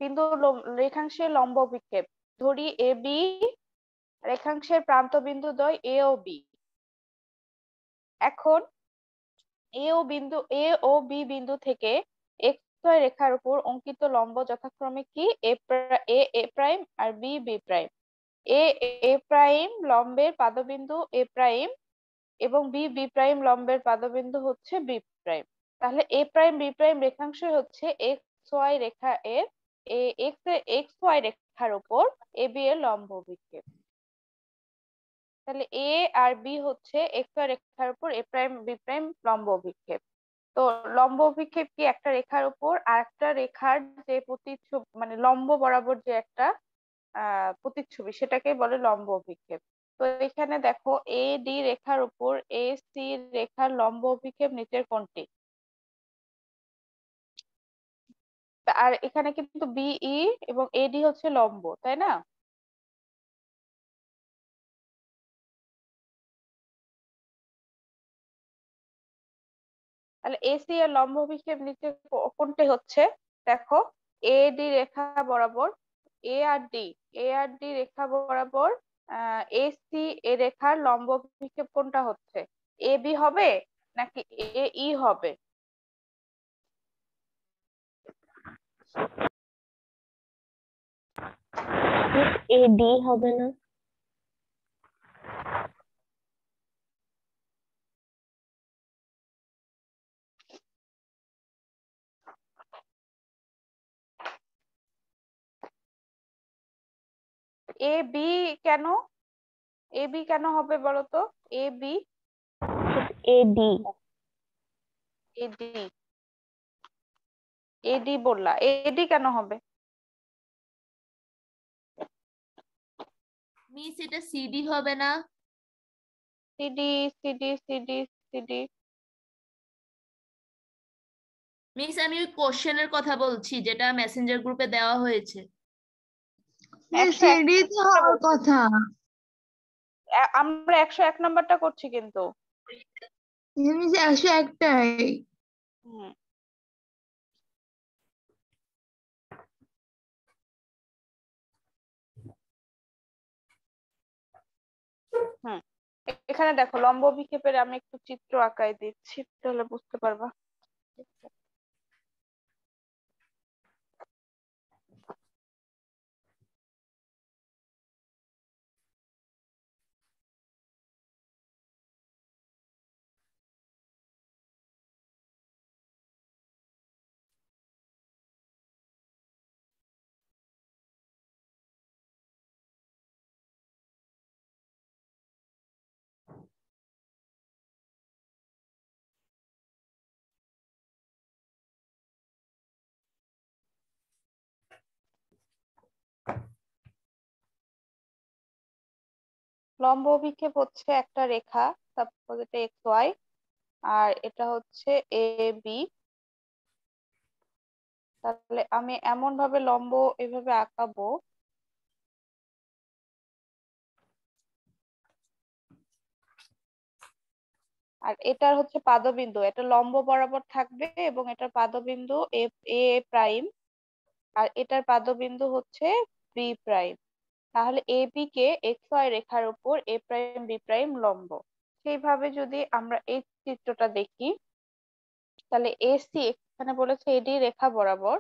বিন্দু রেখাংশের লম্ব অভিক্ষেপ। ধরি এ বি রেখাংশের প্রান্ত বিন্দু দ্বয় এ ও বি। এখন এ ও বি বিন্দু থেকে এক্স রেখার উপর অঙ্কিত লম্ব যথাক্রমে কি? এ প্রাইম আর বি বি প্রাইম। এ প্রাইম লম্বের পাদবিন্দু এ প্রাইম এবং বি বি প্রাইম লম্বের পাদবিন্দু হচ্ছে বি প্রাইম। তাহলে এ প্রাইম বি প্রাইম রেখাংশ হচ্ছে এক্স ওয়াই রেখা এর এক্স ওয়াই রেখার উপর এ বি এর লম্ব অভিক্ষেপ। তাহলে এ আর বি হচ্ছে এক্স ওয়াই রেখার উপর এ প্রাইম বি প্রাইম লম্ব অভিক্ষেপ। তো লম্ব অভিক্ষেপ কি? একটা রেখার উপর আরেকটা রেখার যে প্রতিচ্ছবি, মানে লম্ব বরাবর যে একটা প্রতিচ্ছবি, সেটাকে বলে লম্ব অভিক্ষেপ। তো এখানে দেখো এ ডি রেখার উপর এ সি রেখার লম্ব অভিক্ষেপ নিচের কোনটি? আর এখানে কিন্তু বিই এবং এডি হচ্ছে লম্ব, তাই না? তাহলে এসি এর লম্ব অভিক্ষেপ নিচে কোনটি হচ্ছে? দেখো এডি রেখা বরাবর এ আর ডি রেখা বরাবর এসি এ রেখার লম্ব অভিক্ষেপ কোনটা হচ্ছে? এ বি হবে নাকি এ ই হবে? এডি হবে না? এ বি কেন? এ বি কেন হবে বলো তো? এ বি এডি। এডি এডি বললা, এডি কেন হবে? মিস এটা সিডি হবে না? CD CD CD CD miss আমি ওই কোশ্চেনের কথা বলছি যেটা মেসেঞ্জার গ্রুপে দেওয়া হয়েছে। একশো এক সিডি তো হওয়ার কথা। আমরা 101 নাম্বারটা করছি কিন্তু। 101টাই। হুম হুম এখানে দেখো লম্ব অভিক্ষেপের আমি একটু চিত্র আঁকায় দিচ্ছি, তাহলে বুঝতে পারবা। লম্ব অভিক্ষেপ হচ্ছে একটা রেখা, তারপর এটা এক্স ওয়াই, আর এটা হচ্ছে এ বি। তাহলে আমি এমন ভাবে লম্ব এভাবে আঁকাবো, আর এটার হচ্ছে পাদবিন্দু, এটা লম্ব বরাবর থাকবে এবং এটার পাদবিন্দু এ এ প্রাইম, আর এটার পাদবিন্দু হচ্ছে বি প্রাইম। তাহলে A B K x Y রেখার উপর এ প্রাইম বি প্রাইম লম্ব। সেইভাবে যদি আমরা এই চিত্রটা দেখি, তাহলে এসি এখানে বলেছে এডি রেখা বরাবর,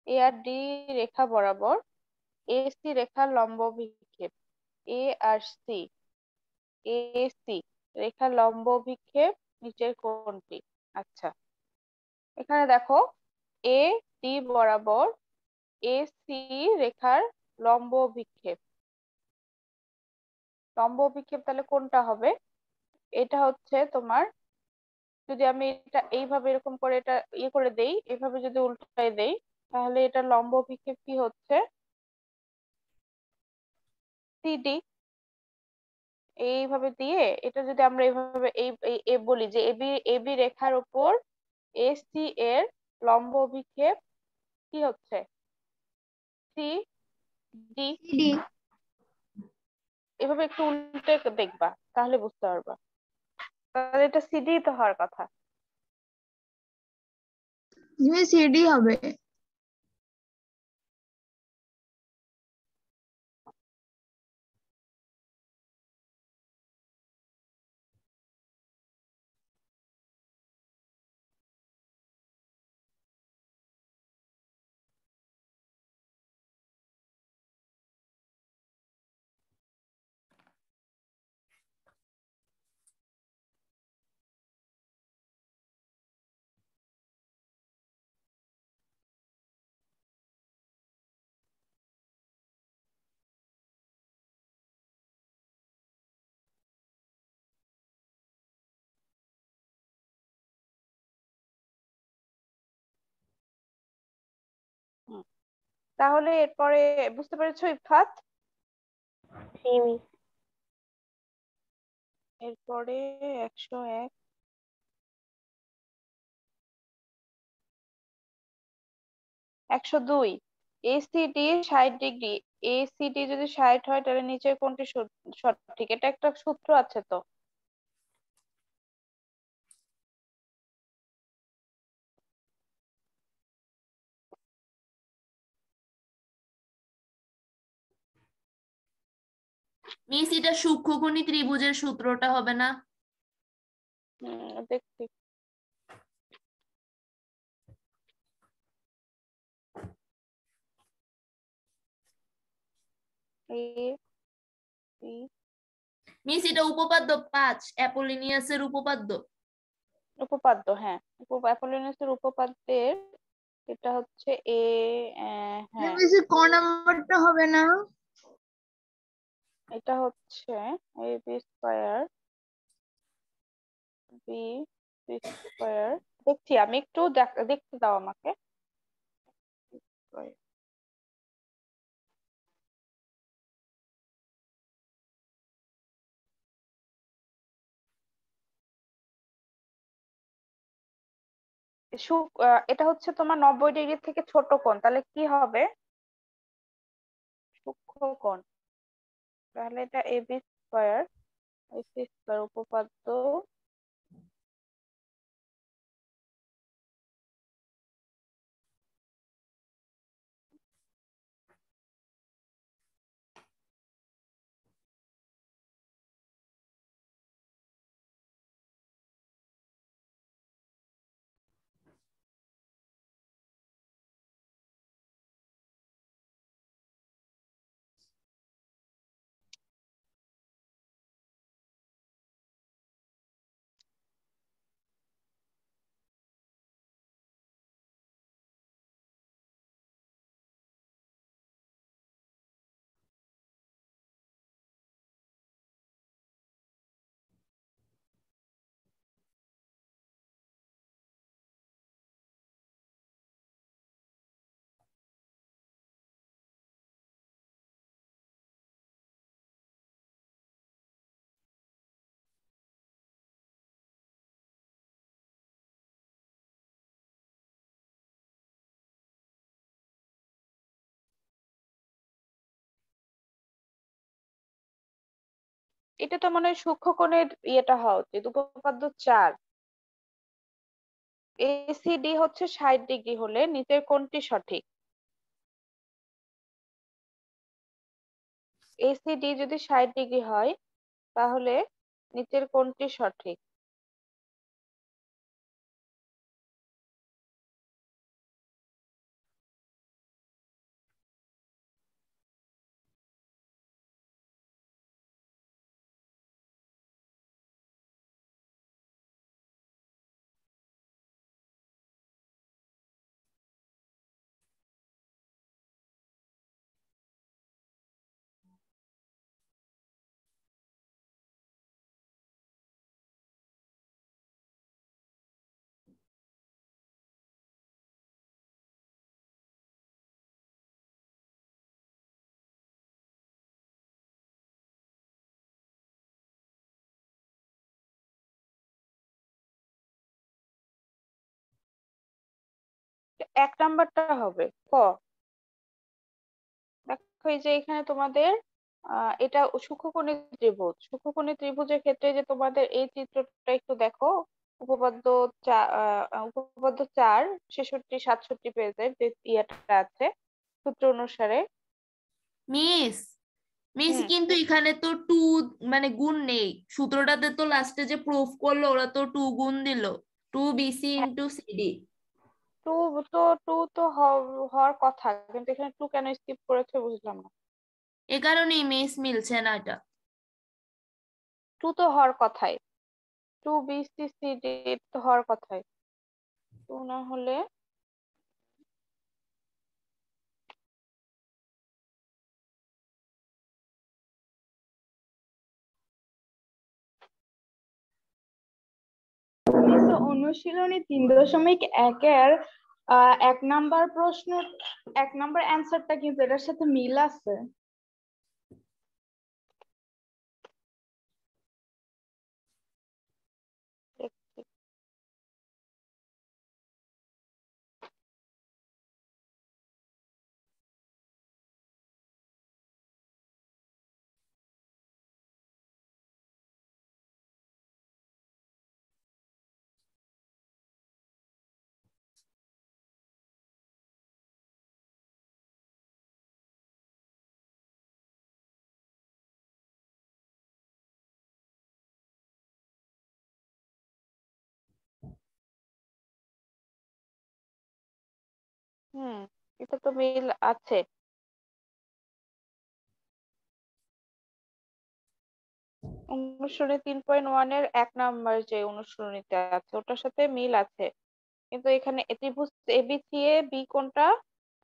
এ আর ডি রেখা বরাবর এসি রেখার লম্ব অভিক্ষেপ, এ আর সি এসি রেখার লম্ব অভিক্ষেপ নিচের কোনটি? আচ্ছা, এখানে দেখো এ ডি বরাবর এসি রেখার লম্ব অভিক্ষেপ, লম্ব অভিক্ষেপ তাহলে কোনটা হবে? এটা হচ্ছে তোমার, যদি আমি এটা এইভাবে এরকম করে এটা ইয়ে করে দেই, এভাবে যদি উল্টায় দেই, তাহলে এটা লম্ব অভিক্ষেপ কি হচ্ছে? সিডি। এইভাবে দিয়ে এটা যদি আমরা এইভাবে বলি যে এবি রেখার উপর এসি এর লম্ব অভিক্ষেপ কি হচ্ছে? C D. সিডি। এভাবে একটু উল্টে দেখবা, তাহলে বুঝতে পারবা। তাহলে এটা সিডি তো হওয়ার কথা। সিডি হবে। তাহলে এরপরে বুঝতে পেরেছো ইফাত? জি মিস। এরপরে 101, 102, এসিডি 60 ডিগ্রি। এসিডি যদি 60 হয় তাহলে নিচের কোনটি সঠিক? এটা একটা সূত্র আছে তো। মিস এটা সূক্ষ্মকোণী ত্রিভুজের সূত্রটা হবে না? দেখছি। এ বি, মিস এটা উপপাদ্য 5, অ্যাপোলিনিয়াসের উপপাদ্য। উপপাদ্য, হ্যাঁ অ্যাপোলোনিয়াসের উপপাদ্যের এটা হচ্ছে এ, হ্যাঁ ক নাম্বারটা হবে না? এটা হচ্ছে A B square B C square. দেখছি আমি, একটু দেখতে দাও আমাকে। এটা হচ্ছে তোমার 90 ডিগ্রি থেকে ছোট কোণ, তাহলে কি হবে? সূক্ষ্ম কোণ। তাহলে এটা এ বি স্কয়ার সি স্কয়ার উপপাদ্য। এটা তো মনে হয় সূক্ষ্ম কোণের ইয়েটা হওয়া উচিত, উপপাদ্য 4। এসিডি হচ্ছে 60 ডিগ্রি হলে নিচের কোণটি সঠিক? এসিডি যদি 60 ডিগ্রি হয় তাহলে নিচের কোণটি সঠিক? এক নাম্বারটা হবে ক। দেখো এই যে এখানে তোমাদের এটা সূক্ষ্মকোণী ত্রিভুজ। সূক্ষ্মকোণী ত্রিভুজের ক্ষেত্রে যে তোমাদের এই চিত্রটা একটু দেখো, উপপাদ্য উপপাদ্য 4, 66, 67 পেজের যে ইয়েটা আছে সূত্র অনুসারে। মিস মিস হুম, কিন্তু এখানে তো 2 মানে গুণ নেই, সূত্রটাতে তো লাস্টে যে প্রুফ করলো ওরা তো 2 গুণ দিল, 2bc into CD. Two two তো হওয়ার কথা, কিন্তু এখানে টু কেন স্কিপ করেছে বুঝলাম না। এ কারণেই মিস মিলছে না এটা। টু তো হওয়ার কথাই, two B C C D তো হওয়ার কথাই। টু না হলে অনুশীলনী 3.1-এর এক নাম্বার প্রশ্ন, এক নাম্বার অ্যান্সারটা কিন্তু এটার সাথে মিল আছে। দেখছি। হুম, এটা তো মিল আছে। অনুসরণী 3.1 এর 1 নাম্বার যে অনুসরণীতে আছে ওটার সাথে মিল আছে, কিন্তু এখানে ত্রিভুজ এবিসি বি কোণটা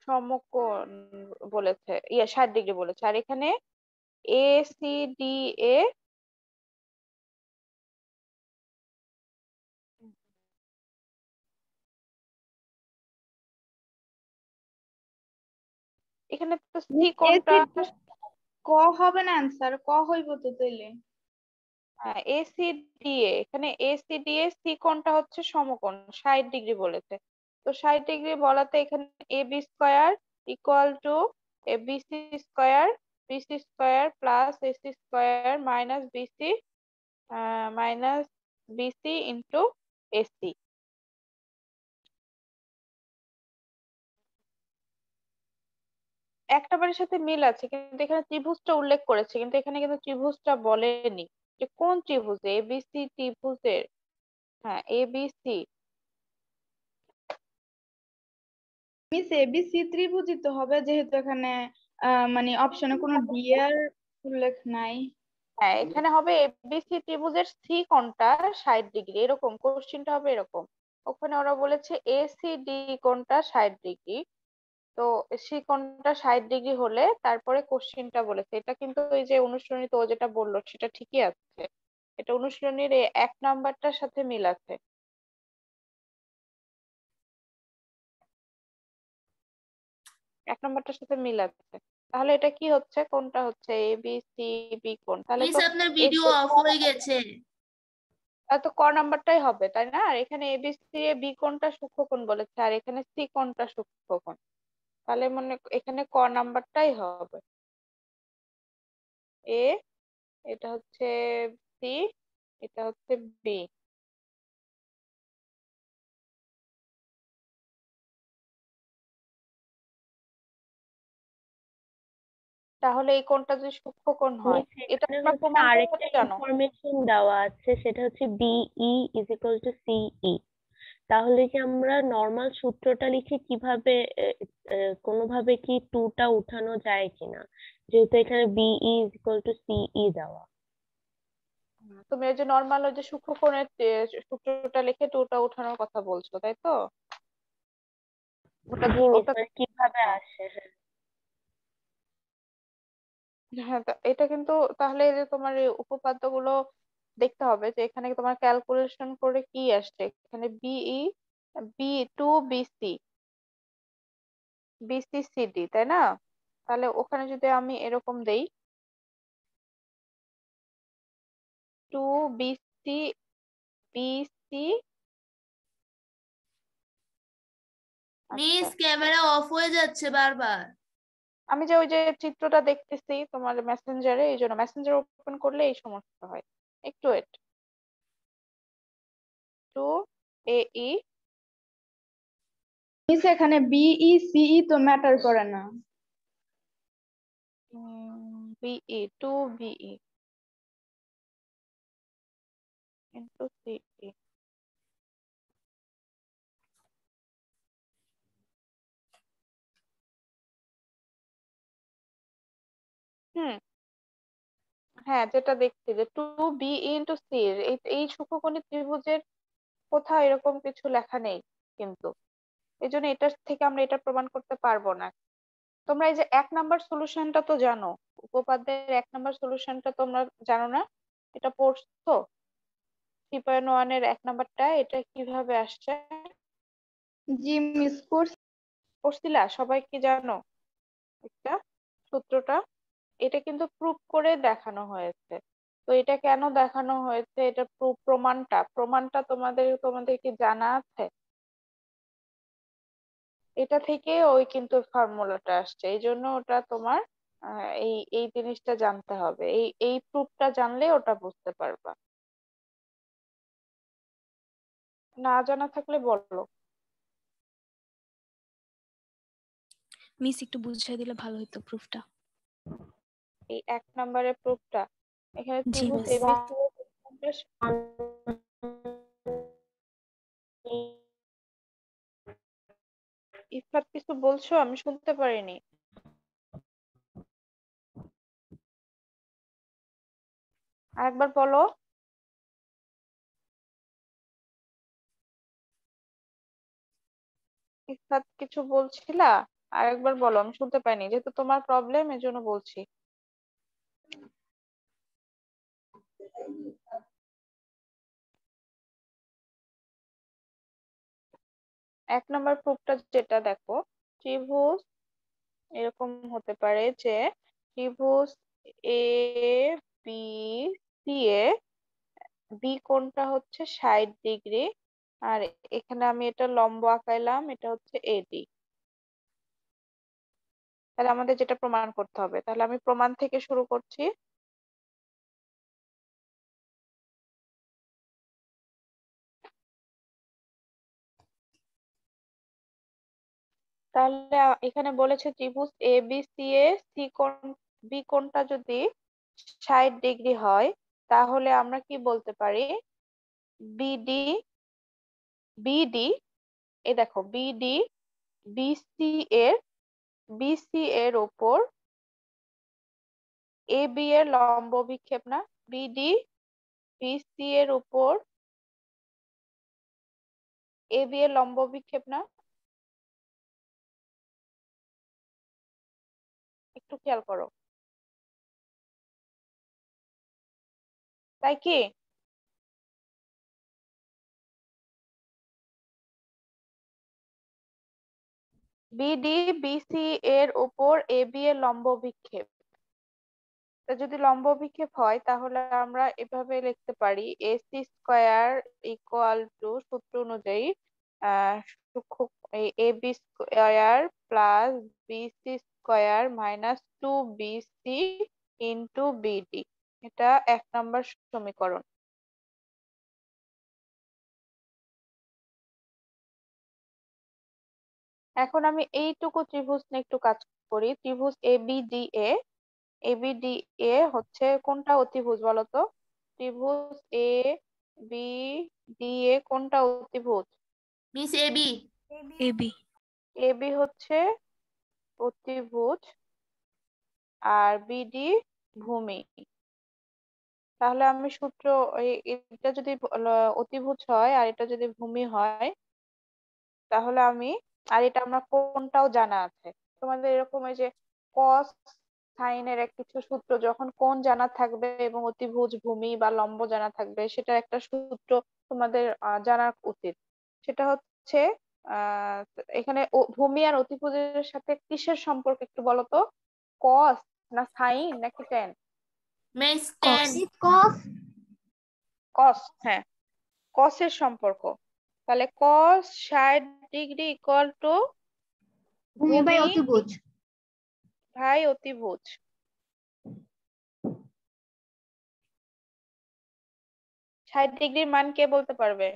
সমকোণ বলেছে, 60 ডিগ্রি বলেছে, আর এখানে এ সি ডি এ এখানে তো সি কোণটা, ক হবে না অ্যান্সার, ক হইব তো তাইলে। এসিডিএ, এখানে এসিডিএ সি কোণটা হচ্ছে সমকোণ, 60 ডিগ্রি বলেছে। তো 60 ডিগ্রি বলাতে এখানে A B square equal to A BC square, BC square plus AC square minus BC into AC. একটা বারের সাথে মিল আছে, কিন্তু এখানে ত্রিভুজটা উল্লেখ করেছে, কিন্তু এখানে কিন্তু ত্রিভুজটা বলেনি যে কোন ত্রিভুজ, এবিসি ত্রিভুজের। হ্যাঁ, এবিসি। মিস এবিসি ত্রিভুজিত হবে, যেহেতু এখানে মানে অপশনে কোনো ডি এর উল্লেখ নাই। হ্যাঁ, এখানে হবে এবিসি ত্রিভুজের সি কোণটা 60 ডিগ্রি, এরকম কোশ্চিনটা হবে এরকম। ওখানে ওরা বলেছে এসিডি কোণটা 60 ডিগ্রি, তো সি কোণটা 60 ডিগ্রি হলে তারপরে কোশ্চিনটা বলেছে। এটা কিন্তু ওই যে অনুসরণী তো ও যেটা বললো সেটা ঠিকই আছে, এটা অনুসরণীর 1 নাম্বারটার সাথে মিল আছে। এক নাম্বারটার সাথে মিল আছে। তাহলে এটা কি হচ্ছে, কোনটা হচ্ছে এ বি সি বি কোণ, তাহলে মিস তো আপনার এই ভিডিও অফ হয়ে গেছে। তাহলে তো ক নাম্বারটাই হবে তাই না? আর এখানে এবিসি এ বি কোণটা সূক্ষ্মকোণ বলেছে, আর এখানে সি কোণটা সূক্ষ্মকোণ, তাহলে মনে এখানে ক নাম্বারটাই হবে। এ, এটা হচ্ছে সি, এটা হচ্ছে বি। তাহলে এই কোণটা যদি সূক্ষ্মকোণ হয়, মিস এটা এখানে তোমরা হচ্ছে প্রমাণ আরেকটা করতে জানো। ইনফরমেশন দেওয়া আছে, সেটা হচ্ছে বিই ইজ ইকুয়াল টু সিই। তাহলে কি আমরা নর্মাল সূত্রটা লিখে কিভাবে কোনোভাবে কি টুটা উঠানো যায় কিনা, যেহেতু এখানে বিই ইজ ইকুয়াল টু সিই দেওয়া। তুমি ওই যে নর্মাল ওই যে সূক্ষ্মকোণের সূত্রটা লিখে টুটা উঠানোর কথা বলছো তাই তো? ওটা জি মিস, ওটা মানে কিভাবে আসে, হ্যাঁ। হ্যাঁ, এটা কিন্তু তাহলে এই যে তোমার এই উপপাদ্যগুলো দেখতে হবে যে এখানে তোমার ক্যালকুলেশন করে কি আসছে। এখানে বিই বি টু বিসি, বিসিসিডি তাই না? তাহলে ওখানে যদি আমি এরকম দেই টু বিসি বিসি। আচ্ছা, মিস ক্যামেরা অফ হয়ে যাচ্ছে বারবার। আমি যে ওই যে চিত্রটা দেখতেছি তোমার মেসেঞ্জারে, এই জন্য মেসেঞ্জার ওপেন করলে এই সমস্যা হয়। একটু ওয়েট। টু এই মিস এখানে বিই সিই তো ম্যাটার করে না। বিই টু বিই ইন্টু সিই। হুম, হ্যাঁ, যেটা দেখছি যে টু বি ইন্টু সি, এই এই সূক্ষ্মকোণী ত্রিভুজের কোথাও এরকম কিছু লেখা নেই কিন্তু, এই জন্য এটার থেকে আমরা এটা প্রমাণ করতে পারবো না। তোমরা এই যে 1 নাম্বার সলিউশনটা তো জানো, উপপাদ্যের 1 নাম্বার সলিউশনটা তোমরা জানো না? এটা পড়ছো 3.1 এর 1 নাম্বারটা, এটা কিভাবে আসছে? জি মিস করছি। পড়ছিলা? সবাই কি জানো এটা সূত্রটা? এটা কিন্তু প্রুফ করে দেখানো হয়েছে। তো এটা কেন দেখানো হয়েছে, এটা প্রমাণটা তোমাদের কি জানা আছে? এটা থেকে ওই কিন্তু ফর্মুলাটা আসছে, এই জন্য ওটা তোমার এই এই জিনিসটা জানতে হবে, এই প্রুফটা জানলে ওটা বুঝতে পারবা। না জানা থাকলে বলো। মিস একটু বুঝিয়ে দিলে ভালো হতো প্রুফটা। এই 1 নম্বরের প্রুফটা, এখানে জি ত্রিভুজ মিস। এবিসি। ইফাত কিছু বলছো? আমি শুনতে পারিনি। আরেকবার বলো। ইফাত কিছু বলছিলা? আরেকবার বলো, আমি শুনতে পাইনি, যেহেতু তোমার প্রবলেম এজন্য বলছি। 1 নম্বর প্রুফটা যেটা দেখো, ত্রিভুজ এরকম হতে পারে যে ত্রিভুজ A B C A B কোণটা হচ্ছে 60 ডিগ্রি, আর এখানে আমি এটা লম্ব আঁকাইলাম, এটা হচ্ছে এডি। তাহলে আমাদের যেটা প্রমাণ করতে হবে, তাহলে আমি প্রমাণ থেকে শুরু করছি। তাহলে এখানে বলেছে ত্রিভুজ A B C A C কোণ বি কোণটা যদি 60 ডিগ্রি হয়, তাহলে আমরা কি বলতে পারি? বিডি বিডি এই দেখো, বিডি বিসি এর বিসি এর উপর এ বি এর লম্ব বিক্ষেপ না? বিডি বিসি এর উপর এ বি এর লম্ব বিক্ষেপ না? একটু খেয়াল করো, তাই কি? বিডি বিসি এর উপর এ বি এর লম্ব বিক্ষেপ। তা যদি লম্ব বিক্ষেপ হয়, তাহলে আমরা এভাবে লিখতে পারি এসি স্কয়ার ইকুয়াল টু সূত্র অনুযায়ী ah A B square plus BC square minus 2BC into BD. এটা 1 নম্বর সমীকরণ। এখন আমি এইটুকু ত্রিভুজ নিয়ে একটু কাজ করি। ত্রিভুজ এবিডিএ, এবিডিএ হচ্ছে কোনটা অতিভুজ বলতো? ত্রিভুজ এ বি ডি এ কোনটা অতিভুজ? Miss AB. এবি। এবি হচ্ছে অতিভুজ আর বিডি ভূমি। তাহলে আমি সূত্র এটা যদি অতিভুজ হয় আর এটা যদি ভূমি হয়, তাহলে আমি, আর এটা আমরা কোনটাও জানা আছে তোমাদের, এরকম এই যে কস সাইনের এক কিছু সূত্র, যখন কোণ জানা থাকবে এবং অতিভুজ ভূমি বা লম্ব জানা থাকবে, সেটা একটা সূত্র তোমাদের জানা উচিত। সেটা হচ্ছে আহ এখানে ভূমি আর অতিভুজের সাথে কিসের সম্পর্ক একটু বলো তো? কস না সাইন নাকি ট্যান? মিস কস। 10। কস কস, হ্যাঁ, কসের সম্পর্ক। তাহলে কস 60 ডিগ্রি ইকুয়াল টু ভূমি বাই ভূমি অতিভুজ। ভাই অতিভুজ। 60 ডিগ্রির মান কে বলতে পারবে?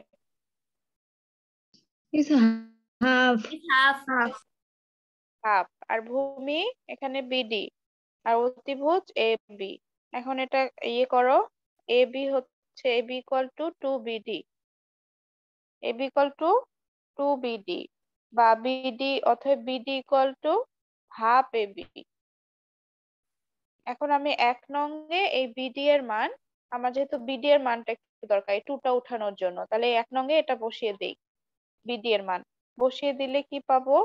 Half. Miss half. Half. Half. আর ভূমি এখানে বিডি, আর অতিভুজ এ বি। এখন এটা ইয়ে করো, এ বি হচ্ছে A B equal to 2BD, A B equal to 2BD, বা বিডি অথবা BD equal to half A B. এখন আমি 1 নং-এ এই বিডি এর মান, আমার যেহেতু বিডি এর মানটা একটু দরকার এই 2টা উঠানোর জন্য, তাহলে 1 নং-এ এটা বসিয়ে দেই। বিডি এর মান বসিয়ে দিলে কি পাবো?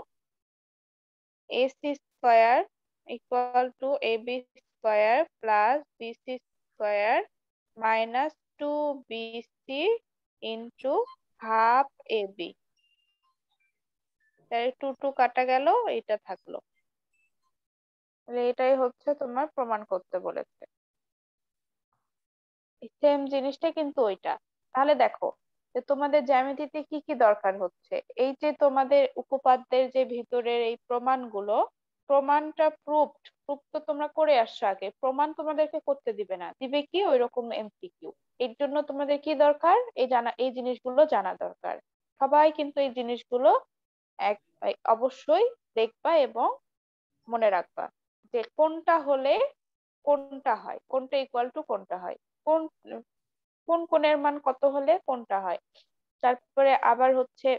AC square equal to AB square plus BC square minus 2BC into half AB। Two two কাটা গেল, এটা থাকলো। তাহলে এটাই হচ্ছে তোমার প্রমাণ করতে বলেছে। সেম জিনিসটা কিন্তু ওইটা। তাহলে দেখো যে তোমাদের জ্যামিতিতে কি কি দরকার হচ্ছে। এই যে তোমাদের উপপাদ্যের যে ভিতরের এই প্রমাণগুলো, প্রমাণটা প্রুফ তো তোমরা করে আসছো আগে, প্রমাণ তোমাদেরকে করতে দিবে না, দিবে কি ওইরকম এমসিকিউ। এর জন্য তোমাদের কি দরকার, এই জিনিসগুলো জানা দরকার। সবাই কিন্তু এই জিনিসগুলো এক অবশ্যই দেখবা এবং মনে রাখবা যে কোনটা হলে কোনটা হয়, কোনটা ইকুয়াল টু কোনটা হয়, কোন কোন কোণের মান কত হলে কোনটা হয়। তারপরে আবার হচ্ছে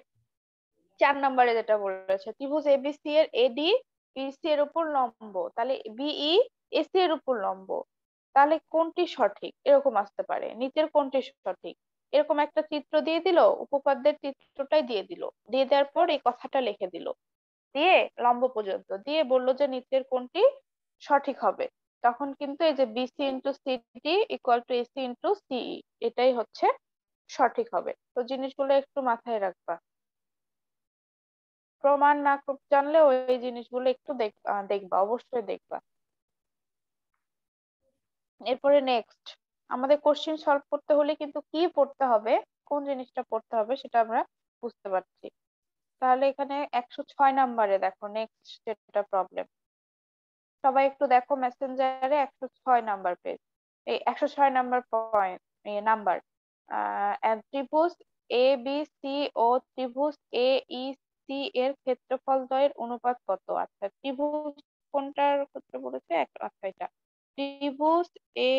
4 নম্বরে যেটা বলেছে, ত্রিভুজ এবিসি এর এডি বিসি এর উপর লম্ব, তাহলে বিই এসি এর উপর লম্ব, তাহলে কোনটি সঠিক, এরকম আসতে পারে নিচের কোনটি সঠিক। এরকম একটা চিত্র দিয়ে দিল, উপপাদ্যের চিত্রটাই দিয়ে দিল, দিয়ে দেওয়ার পর এই কথাটা লিখে দিল, দিয়ে লম্ব পর্যন্ত দিয়ে বললো যে নিচের কোনটি সঠিক হবে। তখন কিন্তু এই যে B C into C D equal to A C into C E, এটাই হচ্ছে সঠিক হবে। তো জিনিসগুলো একটু মাথায় রাখবা, প্রমাণ না জানলে ওই জিনিসগুলো একটু দেখবা, অবশ্যই দেখবা। এরপরে নেক্সট, আমাদের কোশ্চেন সলভ করতে হলে কিন্তু কি পড়তে হবে, কোন জিনিসটা পড়তে হবে সেটা আমরা বুঝতে পারছি। তাহলে এখানে 106 নম্বরে দেখো নেক্সট যেটা প্রবলেম, সবাই একটু দেখো মেসেঞ্জারে 106 নাম্বার পেজ, এই 106 নাম্বার পয়েন্ট নাম্বার। ত্রিভুজ এ বি সি ও ত্রিভুজ এ ই সি এর ক্ষেত্রফল দ্বয়ের অনুপাত কত। আচ্ছা, ত্রিভুজ কোনটার ক্ষেত্রে বলেছে, আচ্ছা এটা ত্রিভুজ এ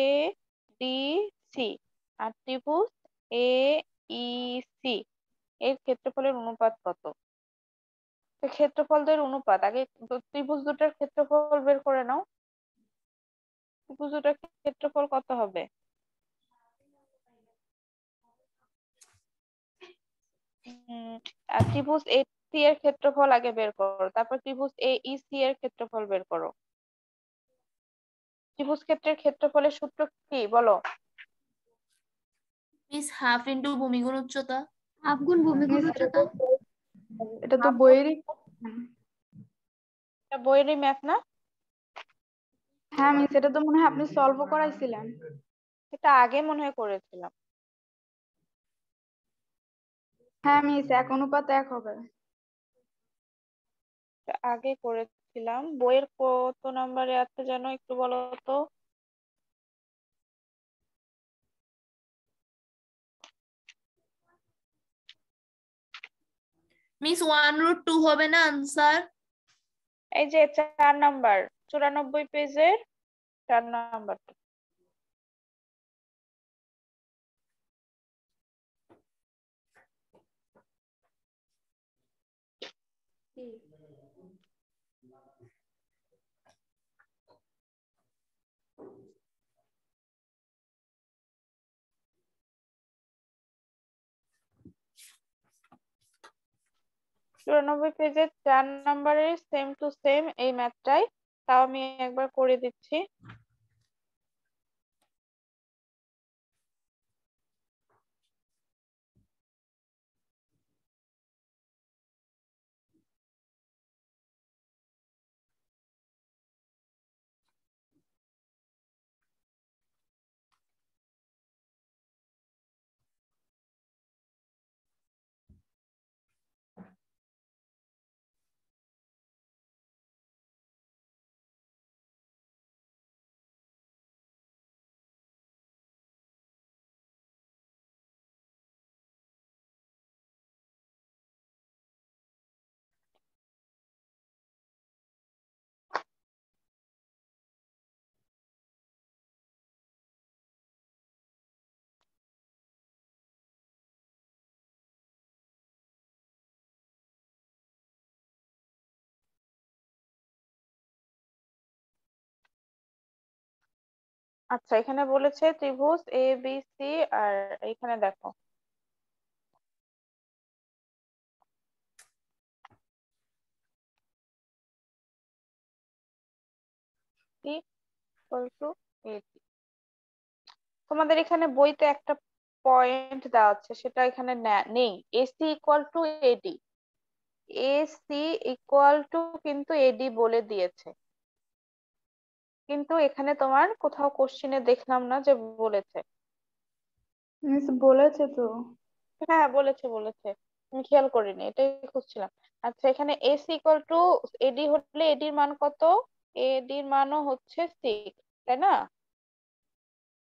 ডি সি আর ত্রিভুজ এ ই সি এর ক্ষেত্রফলের অনুপাত কত। তো ক্ষেত্রফল দ্বয়ের অনুপাত আগে ত্রিভুজ দুটার ক্ষেত্রফল বের করে নাও, ত্রিভুজ দুটার ক্ষেত্রফল কত হবে। ত্রিভুজ এ সি এর ক্ষেত্রফল আগে বের করো, তারপর ত্রিভুজ এ ই সি এর ক্ষেত্রফল বের করো। ত্রিভুজ ক্ষেত্রের ক্ষেত্রফলের সূত্র কি বলো। মিস হাফ ইন্টু ভূমি গুণ উচ্চতা। হাফ গুণ ভূমি গুণ মিস উচ্চতা। এটা তো হাফ বইয়েরই। বইয়েরই ম্যাথ না, হ্যাঁ মিস, এটা তো মনে হয় আপনি সলভও করাইছিলেন। এটা আগে মনে হয় করেছিলাম। হ্যাঁ মিস, 1:1 হবে। এটা আগে করেছিলাম, বইয়ের কত নম্বরে আছে যেন একটু বলো তো। মিস 1√2 হবে না আনসার? এই যে 4 নাম্বার, 94 পেজের 4 নাম্বার। চুরানব্বই পেজের 4 নাম্বারের সেম টু সেম এই ম্যাথটাই, তাও আমি একবার করে দিচ্ছি। আচ্ছা, এখানে বলেছে ত্রিভুজ এ বি সি, আর এখানে দেখো সি ইকুয়াল টু এডি। তোমাদের এখানে বইতে একটা পয়েন্ট দেওয়া আছে, সেটা এখানে নেই, A C equal to A D. AC equal to কিন্তু AD বলে দিয়েছে, কিন্তু এখানে তোমার কোথাও কোশ্চেনে দেখলাম না যে বলেছে। মিস বলেছে তো। হ্যাঁ বলেছে বলেছে, আমি খেয়াল করিনি, এটাই খুঁজছিলাম। আচ্ছা এখানে AC ইকুয়াল টু AD হলে AD এর মান কত? AD এর মানও হচ্ছে 6, তাই না?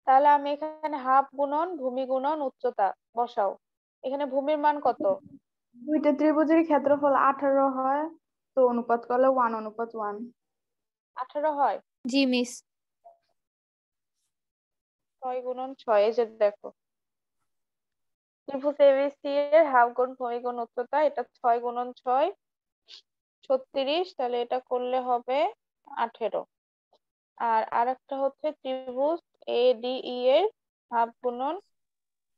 তাহলে আমি এখানে হাফ গুণন ভূমি গুণন উচ্চতা বসাও। এখানে ভূমির মান কত? দুইটা ত্রিভুজের ক্ষেত্রফল 18 হয়, তো অনুপাত করলে 1:1। 18 হয়। জি মিস। 6 গুণন 6, এই যে দেখো ত্রিভুজ ABC এর হাফ গুণ ভূমি গুণ উচ্চতা, এটা 6 গুণন 6 36, তাহলে এটা করলে হবে 18। আর আরেকটা হচ্ছে ত্রিভুজ ADE এর হাফ গুণন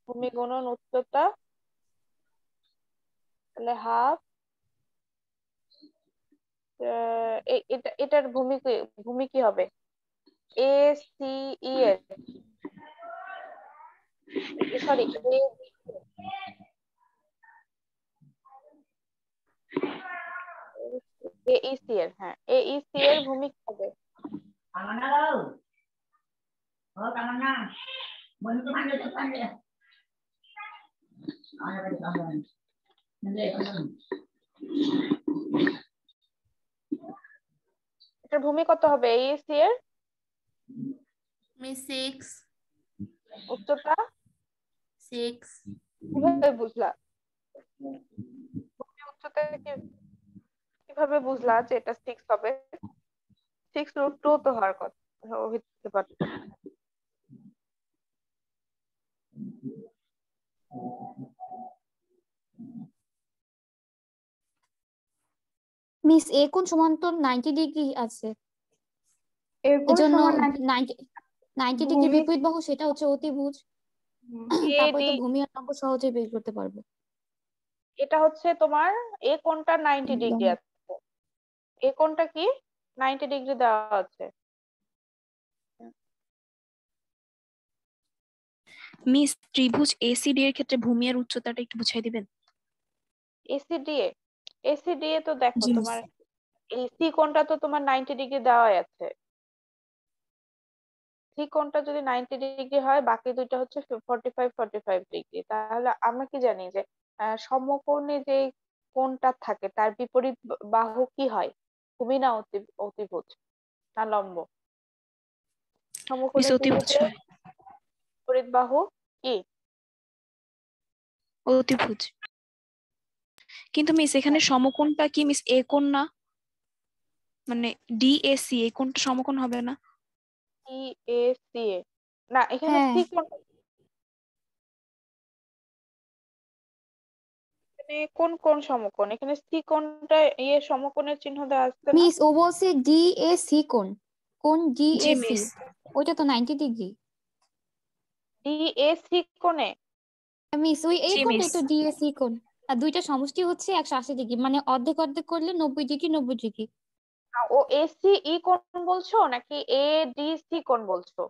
ভূমি গুণন উচ্চতা, তাহলে হাফ, এটার ভূমি কি হবে? ACE এর, সরি AEC এর, হ্যাঁ AEC এর ভূমি কি হবে? এটার ভূমি কত হবে AEC এর? মিস 6 উচ্চতা 6 কিভাবে বুঝলা? ভূমি উচ্চতা কিভাবে বুঝলা যে এটা 6 হবে? 6√2 তো হওয়ার কথা, হতে পারতো। মিস এ কোণ সমান্তর 90 ডিগ্রি আছে, এর কোণ এজন্য সমান 90 ডিগ্রি ভূমি। বিপরীত বাহু, সেটা হচ্ছে অতিভুজ। তারপরে AD তো ভূমি আর লম্ব সহজে বের করতে পারবো। এটা হচ্ছে তোমার এ কোণটা 90 ডিগ্রি আছে, এ কোণটা কি 90 ডিগ্রি দেওয়া আছে। মিস ত্রিভুজ ACD এর ক্ষেত্রে ভূমি আর উচ্চতাটা একটু বুঝাই দিবেন? ACDA তো দেখো জি মিস। তোমার এই সি কোণটা তো তোমার 90 ডিগ্রি দেওয়াই আছে। সি কোণটা যদি 90 ডিগ্রি হয়, বাকি দুইটা হচ্ছে 45 ডিগ্রি। তাহলে আমরা কি জানি যে সমকোণে যে কোণটা থাকে তার বিপরীত বাহু কি হয়? ভূমি না অতিভুজ না লম্ব? মিস সমকোণী অতিভুজ ত্রিভুজের হয়। বিপরীত বাহু কি? অতিভুজ। কিন্তু মিস এখানে সমকোণটা কি মিস এ কোণ না? মানে DAC এই কোণটা সমকোণ হবে না? CACA না, এখানে হ্যাঁ সি কোণ, এখানে কোন কোন সমকোণ? এখানে সি কোণটা সমকোণের চিহ্ন দেওয়া আছে না? মিস, ও বলছে DAC কোণ, কোণ জি DAC, মিস। ওইটা তো 90 ডিগ্রি। DAC কোণে মিস ওই এই জি কোণটাই মিস। তো DAC কোণ। আর দুইটা সমষ্টি হচ্ছে 180 ডিগ্রি, মানে অর্ধেক অর্ধেক করলে 90 ডিগ্রি 90 ডিগ্রি। ও ACE কোণ বলছো নাকি ADC কোণ বলছো?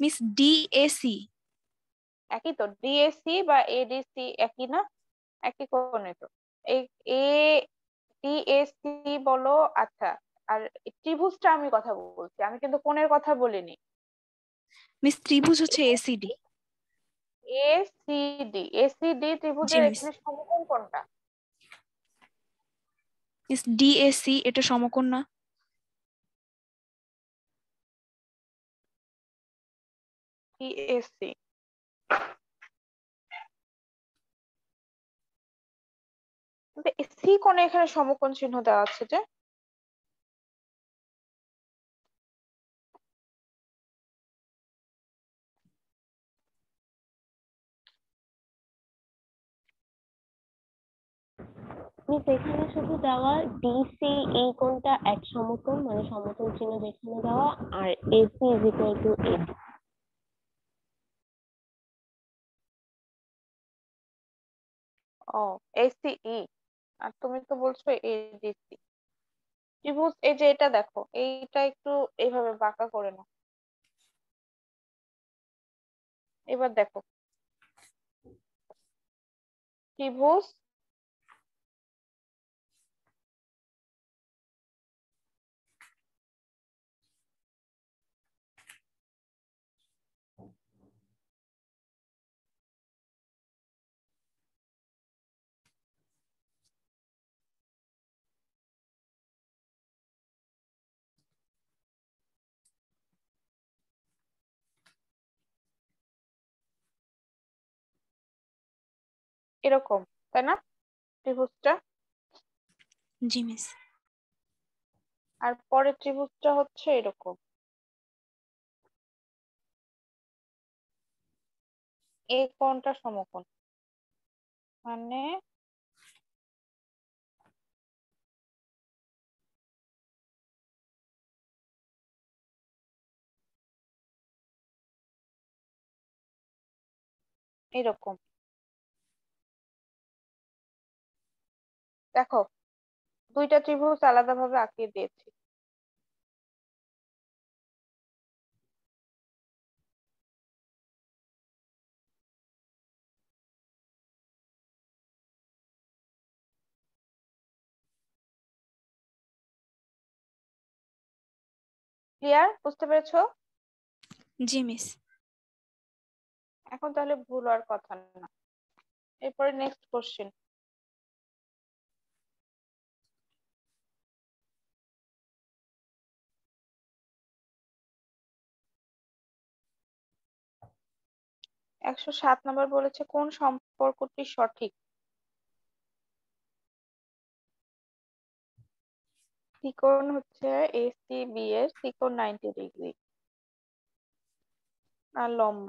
Miss DAC। একই তো, DAC বা ADC একই না, একই কোণে তো। এই DAC বলো। আচ্ছা, আর ত্রিভুজটা আমি কথা বলছি, আমি কিন্তু কোণের কথা বলিনি। মিস ত্রিভুজ হচ্ছে ACD। ACD জি ত্রিভুজের মিস। এখানে সমকোণ কোনটা? মিস DAC এটা সমকোণ না? DAC সি কোণে এখানে সমকোণ চিহ্ন দেওয়া আছে যে। মিস এখানে শুধু দেওয়া ডিসি এই কোণটা এক সমকোণ, মানে সমকোণ চিহ্ন যেখানে দেওয়া, আর AC is equal to AD. ও ACE, আর তুমি তো বলছো ADC। ত্রিভুজ এই যে এটা দেখো, এইটা একটু এইভাবে বাঁকা করে নাও। এবার দেখো ত্রিভুজ এরকম, তাই না ত্রিভুজটা? জি মিস। আর পরের ত্রিভুজটা হচ্ছে এরকম। এই কোণটা সমকোণ, মানে এরকম। দেখো দুইটা ত্রিভুজ আলাদাভাবে আঁকিয়ে দিয়েছি। ক্লিয়ার? বুঝতে পেরেছো? জি মিস। এখন তাহলে ভুল হওয়ার কথা না। এরপরে নেক্সট কোশ্চেন। একশো 7 নম্বর বলেছে কোন সম্পর্কটি সঠিক? ত্রিকোণ হচ্ছে ACB এর ত্রিকোণ 90 ডিগ্রি আর লম্ব।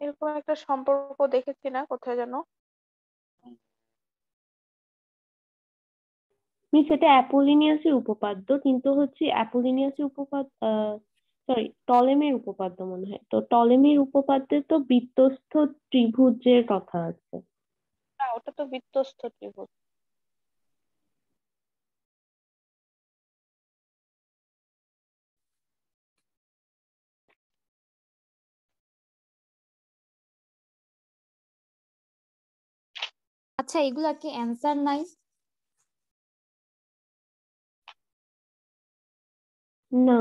এরকম একটা সম্পর্ক দেখেছি না কোথায় যেন? মিস এটা অ্যাপোলিনিয়াসের উপপাদ্য, কিন্তু হচ্ছে অ্যাপোলিনিয়াসের উপপাদ্য, সরি টলেমির উপপাদ্য মনে হয়। তো টলেমির উপপাদ্যে তো বৃত্তস্থ ত্রিভুজের কথা আছে। না, ওটা তো বৃত্তস্থ ত্রিভুজ। আচ্ছা, এগুলা কি অ্যান্সার নাই? না